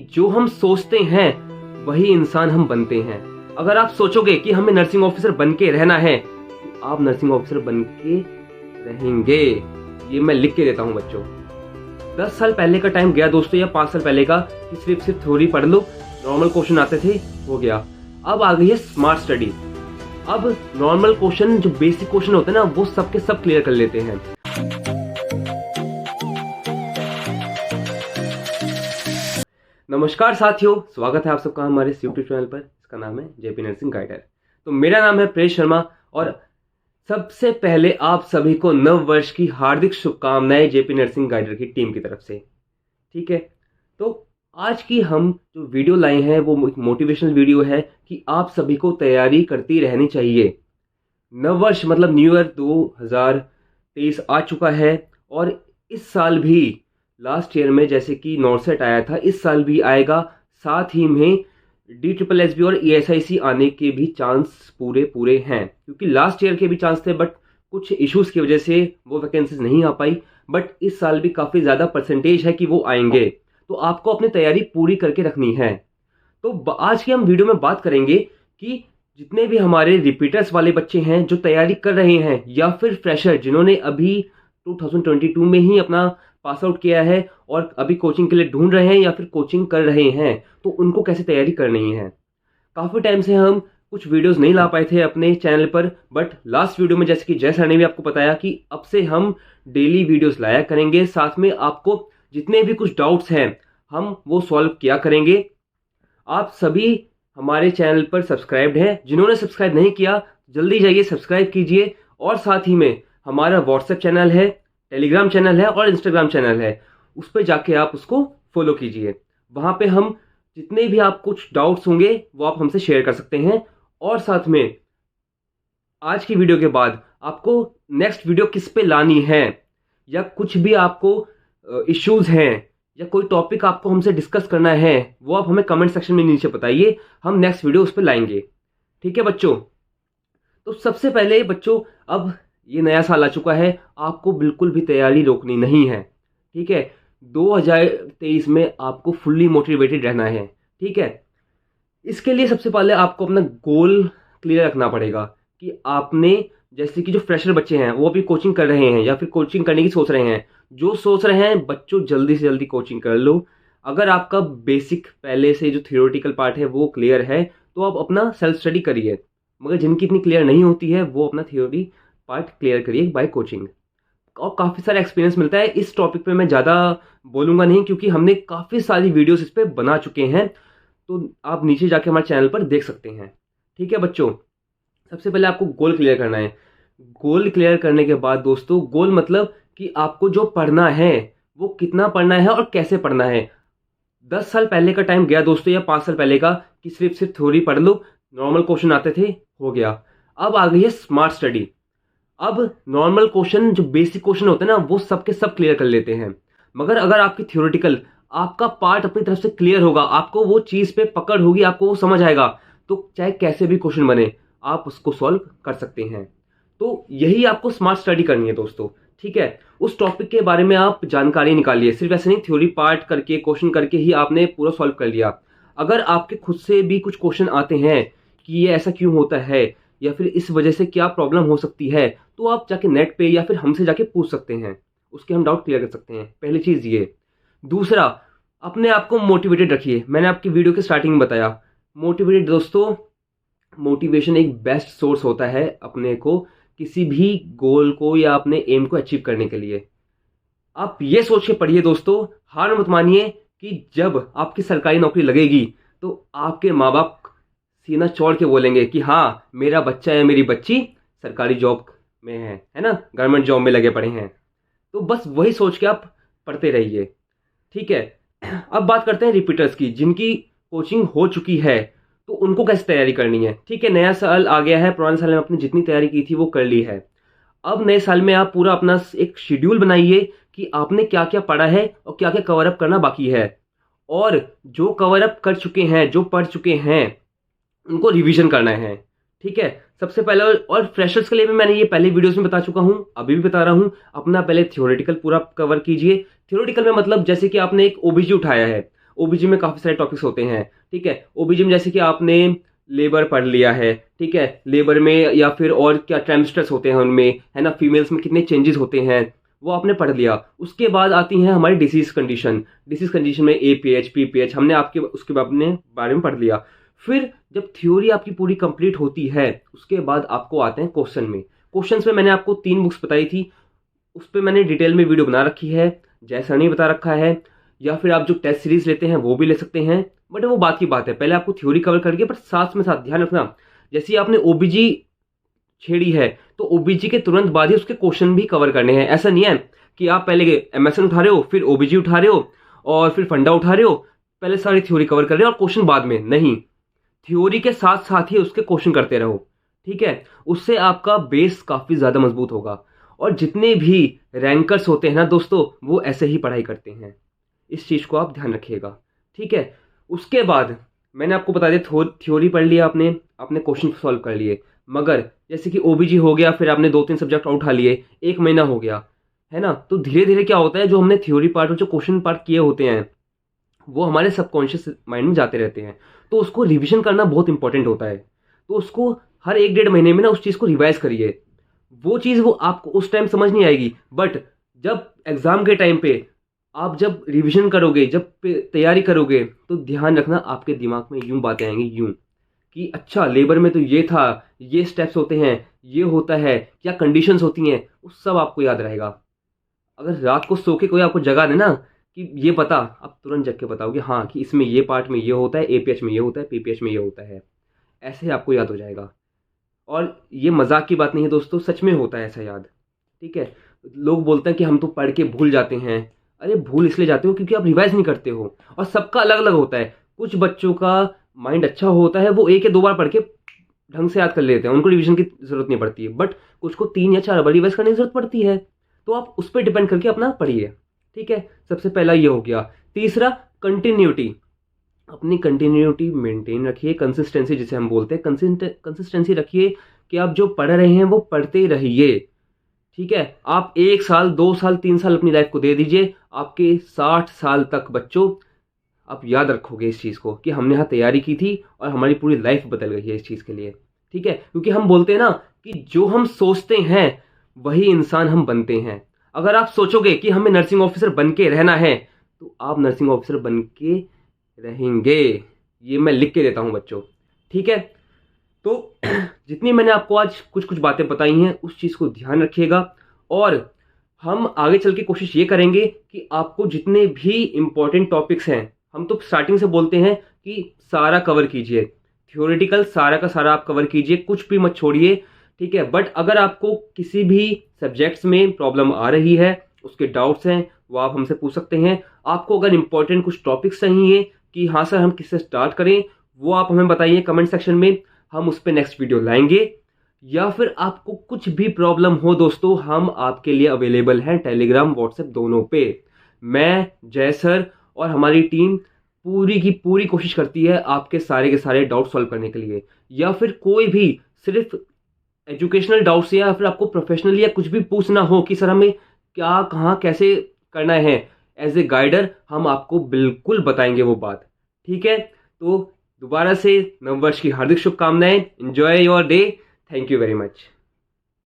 जो हम सोचते हैं वही इंसान हम बनते हैं। अगर आप सोचोगे कि हमें नर्सिंग ऑफिसर बन के रहना है तो आप नर्सिंग ऑफिसर बन के रहेंगे। ये मैं लिख के देता हूँ बच्चों। 10 साल पहले का टाइम गया दोस्तों, या 5 साल पहले का, कि सिर्फ थ्योरी पढ़ लो, नॉर्मल क्वेश्चन आते थे, हो गया। अब आ गई है स्मार्ट स्टडी। अब नॉर्मल क्वेश्चन, जो बेसिक क्वेश्चन होते हैं ना, वो सबके सब क्लियर कर लेते हैं। नमस्कार साथियों, स्वागत है आप सबका हमारे यूट्यूब चैनल पर। इसका नाम है जेपी नर्सिंग गाइडर। तो मेरा नाम है प्रेष शर्मा और सबसे पहले आप सभी को नव वर्ष की हार्दिक शुभकामनाएं जेपी नर्सिंग गाइडर की टीम की तरफ से। ठीक है, तो आज की हम जो वीडियो लाए हैं वो एक मोटिवेशनल वीडियो है कि आप सभी को तैयारी करती रहनी चाहिए। नव वर्ष मतलब न्यू ईयर 2023 आ चुका है और इस साल भी लास्ट ईयर में जैसे कि नॉर्सेट आया था, इस साल भी आएगा। साथ ही में DSSB और ESIC आने के भी चांस पूरे हैं, क्योंकि लास्ट ईयर के भी चांस थे बट कुछ इश्यूज की वजह से वो वैकेंसीज नहीं आ पाई। बट इस साल भी काफ़ी ज़्यादा परसेंटेज है कि वो आएंगे, तो आपको अपनी तैयारी पूरी करके रखनी है। तो आज की हम वीडियो में बात करेंगे कि जितने भी हमारे रिपीटर्स वाले बच्चे हैं जो तैयारी कर रहे हैं, या फिर फ्रेशर जिन्होंने अभी 2022 में ही अपना पास आउट किया है और अभी कोचिंग के लिए ढूंढ रहे हैं या फिर कोचिंग कर रहे हैं, तो उनको कैसे तैयारी करनी है। काफ़ी टाइम से हम कुछ वीडियोस नहीं ला पाए थे अपने चैनल पर, बट लास्ट वीडियो में जैसे कि जय सर ने भी आपको बताया कि अब से हम डेली वीडियोस लाया करेंगे। साथ में आपको जितने भी कुछ डाउट्स हैं हम वो सॉल्व किया करेंगे। आप सभी हमारे चैनल पर सब्सक्राइब्ड हैं, जिन्होंने सब्सक्राइब नहीं किया जल्दी जाइए सब्सक्राइब कीजिए। और साथ ही में हमारा व्हाट्सएप चैनल है, टेलीग्राम चैनल है और इंस्टाग्राम चैनल है, उस पर जाके आप उसको फॉलो कीजिए। वहाँ पे हम जितने भी आप कुछ डाउट्स होंगे वो आप हमसे शेयर कर सकते हैं। और साथ में आज की वीडियो के बाद आपको नेक्स्ट वीडियो किस पे लानी है, या कुछ भी आपको इश्यूज हैं या कोई टॉपिक आपको हमसे डिस्कस करना है, वो आप हमें कमेंट सेक्शन में नीचे बताइए, हम नेक्स्ट वीडियो उस पर लाएंगे। ठीक है बच्चों, तो सबसे पहले बच्चों, अब ये नया साल आ चुका है, आपको बिल्कुल भी तैयारी रोकनी नहीं है। ठीक है, 2023 में आपको फुल्ली मोटिवेटेड रहना है। ठीक है, इसके लिए सबसे पहले आपको अपना गोल क्लियर रखना पड़ेगा कि आपने, जैसे कि जो फ्रेशर बच्चे हैं वो भी कोचिंग कर रहे हैं या फिर कोचिंग करने की सोच रहे हैं, जो सोच रहे हैं बच्चों जल्दी से जल्दी कोचिंग कर लो। अगर आपका बेसिक पहले से जो थियोरेटिकल पार्ट है वो क्लियर है तो आप अपना सेल्फ स्टडी करिए, मगर जिनकी इतनी क्लियर नहीं होती है वो अपना थियोरी पार्ट क्लियर करिए बाय कोचिंग। और काफ़ी सारा एक्सपीरियंस मिलता है। इस टॉपिक पे मैं ज़्यादा बोलूँगा नहीं, क्योंकि हमने काफ़ी सारी वीडियोस इस पे बना चुके हैं, तो आप नीचे जाके हमारे चैनल पर देख सकते हैं। ठीक है बच्चों, सबसे पहले आपको गोल क्लियर करना है। गोल क्लियर करने के बाद दोस्तों, गोल मतलब कि आपको जो पढ़ना है वो कितना पढ़ना है और कैसे पढ़ना है। 10 साल पहले का टाइम गया दोस्तों, या 5 साल पहले का, कि सिर्फ थ्योरी पढ़ लो, नॉर्मल क्वेश्चन आते थे, हो गया। अब आ गई है स्मार्ट स्टडी। अब नॉर्मल क्वेश्चन, जो बेसिक क्वेश्चन होते हैं ना, वो सबके सब क्लियर कर लेते हैं। मगर अगर आपकी थ्योरेटिकल, आपका पार्ट अपनी तरफ से क्लियर होगा, आपको वो चीज़ पे पकड़ होगी, आपको वो समझ आएगा, तो चाहे कैसे भी क्वेश्चन बने आप उसको सॉल्व कर सकते हैं। तो यही आपको स्मार्ट स्टडी करनी है दोस्तों। ठीक है, उस टॉपिक के बारे में आप जानकारी निकालिए। सिर्फ ऐसे नहीं थ्योरी पार्ट करके, क्वेश्चन करके ही आपने पूरा सॉल्व कर लिया। अगर आपके खुद से भी कुछ क्वेश्चन आते हैं कि ये ऐसा क्यों होता है या फिर इस वजह से क्या प्रॉब्लम हो सकती है, तो आप जाके नेट पे या फिर हमसे जाके पूछ सकते हैं, उसके हम डाउट क्लियर कर सकते हैं। पहली चीज़ ये। दूसरा, अपने आप को मोटिवेटेड रखिए। मैंने आपकी वीडियो के स्टार्टिंग में बताया, मोटिवेटेड दोस्तों, मोटिवेशन एक बेस्ट सोर्स होता है अपने को किसी भी गोल को या अपने एम को अचीव करने के लिए। आप ये सोच के पढ़िए दोस्तों, हार मत मानिए कि जब आपकी सरकारी नौकरी लगेगी तो आपके माँ बाप सीना चौड़ के बोलेंगे कि हाँ मेरा बच्चा या मेरी बच्ची सरकारी जॉब में है ना, गवर्नमेंट जॉब में लगे पड़े हैं। तो बस वही सोच के आप पढ़ते रहिए। ठीक है, अब बात करते हैं रिपीटर्स की, जिनकी कोचिंग हो चुकी है, तो उनको कैसे तैयारी करनी है। ठीक है, नया साल आ गया है, पुराने साल में आपने जितनी तैयारी की थी वो कर ली है। अब नए साल में आप पूरा अपना एक शेड्यूल बनाइए कि आपने क्या क्या पढ़ा है और क्या क्या कवर अप करना बाकी है, और जो कवर अप कर चुके हैं, जो पढ़ चुके हैं, उनको रिवीजन करना है। ठीक है, सबसे पहले, और फ्रेशर्स के लिए भी मैंने ये पहले वीडियोस में बता चुका हूँ, अभी भी बता रहा हूँ, अपना पहले थ्योरेटिकल पूरा कवर कीजिए। थ्योरेटिकल में मतलब जैसे कि आपने एक ओबीजी उठाया है, ओबीजी में काफ़ी सारे टॉपिक्स होते हैं, ठीक है। ओबीजी में जैसे कि आपने लेबर पढ़ लिया है, ठीक है, लेबर में या फिर और क्या ट्राइमेस्टर्स होते हैं उनमें, है ना, फीमेल्स में कितने चेंजेस होते हैं वो आपने पढ़ लिया। उसके बाद आती हैं हमारी डिसीज कंडीशन। डिसीज कंडीशन में APH PPH हमने आपके उसके बारे में पढ़ लिया। फिर जब थ्योरी आपकी पूरी कंप्लीट होती है उसके बाद आपको आते हैं क्वेश्चन में। क्वेश्चंस में मैंने आपको 3 बुक्स बताई थी, उस पर मैंने डिटेल में वीडियो बना रखी है, जैसा नहीं बता रखा है, या फिर आप जो टेस्ट सीरीज लेते हैं वो भी ले सकते हैं, बट वो बात की बात है। पहले आपको थ्योरी कवर करके, पर साथ में साथ ध्यान रखना, जैसे ही आपने ओबीजी छेड़ी है तो ओबीजी के तुरंत बाद ही उसके क्वेश्चन भी कवर करने हैं। ऐसा नहीं है कि आप पहले एमएसएन उठा रहे हो, फिर ओबीजी उठा रहे हो और फिर फंडा उठा रहे हो, पहले सारी थ्योरी कवर कर रहे हो और क्वेश्चन बाद में। नहीं, थ्योरी के साथ साथ ही उसके क्वेश्चन करते रहो, ठीक है। उससे आपका बेस काफी ज्यादा मजबूत होगा। और जितने भी रैंकर्स होते हैं ना दोस्तों, वो ऐसे ही पढ़ाई करते हैं। इस चीज को आप ध्यान रखिएगा, ठीक है। उसके बाद मैंने आपको बता दिया, थ्योरी पढ़ लिया आपने, आपने क्वेश्चन सॉल्व कर लिए। मगर जैसे कि ओबीजी हो गया, फिर आपने 2-3 सब्जेक्ट और उठा लिए, 1 महीना हो गया, है ना, तो धीरे धीरे क्या होता है, जो हमने थ्योरी पार्ट और जो क्वेश्चन पार्ट किए होते हैं वो हमारे सबकॉन्शियस माइंड में जाते रहते हैं। तो उसको रिविजन करना बहुत इंपॉर्टेंट होता है। तो उसको हर 1-1.5 महीने में ना उस चीज़ को रिवाइज करिए। वो चीज़ वो आपको उस टाइम समझ नहीं आएगी, बट जब एग्जाम के टाइम पे आप जब रिवीजन करोगे, जब तैयारी करोगे, तो ध्यान रखना आपके दिमाग में यूं बातें आएंगी, यूं कि अच्छा लेबर में तो ये था, ये स्टेप्स होते हैं, ये होता है, क्या कंडीशंस होती हैं, वो सब आपको याद रहेगा। अगर रात को सो के कोई आपको जगा देना कि ये पता, आप तुरंत जग के बताओगे हाँ कि इसमें ये पार्ट में ये होता है, APH में ये होता है, PPH में ये होता है। ऐसे ही आपको याद हो जाएगा। और ये मजाक की बात नहीं है दोस्तों, सच में होता है ऐसा याद, ठीक है। लोग बोलते हैं कि हम तो पढ़ के भूल जाते हैं। अरे भूल इसलिए जाते हो क्योंकि आप रिवाइज नहीं करते हो। और सबका अलग अलग होता है। कुछ बच्चों का माइंड अच्छा होता है, वो 1 या 2 बार पढ़ के ढंग से याद कर लेते हैं, उनको रिवीजन की जरूरत नहीं पड़ती है। बट कुछ को 3 या 4 बार रिवाइज करने की जरूरत पड़ती है। तो आप उस पर डिपेंड करके अपना पढ़िए, ठीक है। सबसे पहला ये हो गया। तीसरा, कंटिन्यूटी। अपनी कंटिन्यूटी मेंटेन रखिए, कंसिस्टेंसी जिसे हम बोलते हैं, कंसिस्टेंसी रखिए कि आप जो पढ़ रहे हैं वो पढ़ते रहिए, ठीक है। आप 1 साल 2 साल 3 साल अपनी लाइफ को दे दीजिए, आपके 60 साल तक बच्चों आप याद रखोगे इस चीज़ को कि हमने यहाँ तैयारी की थी और हमारी पूरी लाइफ बदल गई है इस चीज़ के लिए, ठीक है। क्योंकि हम बोलते हैं ना कि जो हम सोचते हैं वही इंसान हम बनते हैं। अगर आप सोचोगे कि हमें नर्सिंग ऑफिसर बन के रहना है, तो आप नर्सिंग ऑफिसर बन के रहेंगे। ये मैं लिख के देता हूँ बच्चों, ठीक है। तो जितनी मैंने आपको आज कुछ कुछ बातें बताई हैं उस चीज़ को ध्यान रखिएगा। और हम आगे चल के कोशिश ये करेंगे कि आपको जितने भी इंपॉर्टेंट टॉपिक्स हैं, हम तो स्टार्टिंग से बोलते हैं कि सारा कवर कीजिए, थ्योरेटिकल सारा का सारा आप कवर कीजिए, कुछ भी मत छोड़िए, ठीक है। बट अगर आपको किसी भी सब्जेक्ट्स में प्रॉब्लम आ रही है, उसके डाउट्स हैं, वो आप हमसे पूछ सकते हैं। आपको अगर इंपॉर्टेंट कुछ टॉपिक्स चाहिए कि हाँ सर हम किससे स्टार्ट करें, वो आप हमें बताइए कमेंट सेक्शन में, हम उस पर नेक्स्ट वीडियो लाएंगे। या फिर आपको कुछ भी प्रॉब्लम हो दोस्तों, हम आपके लिए अवेलेबल हैं टेलीग्राम व्हाट्सएप दोनों पे। मैं, जय सर और हमारी टीम पूरी की पूरी कोशिश करती है आपके सारे के सारे डाउट सॉल्व करने के लिए। या फिर कोई भी सिर्फ एजुकेशनल डाउट्स या फिर आपको प्रोफेशनली या कुछ भी पूछना हो कि सर हमें क्या कहाँ कैसे करना है, एज ए गाइडर हम आपको बिल्कुल बताएंगे वो बात, ठीक है। तो दोबारा से नववर्ष की हार्दिक शुभकामनाएं। Enjoy your day. Thank you very much.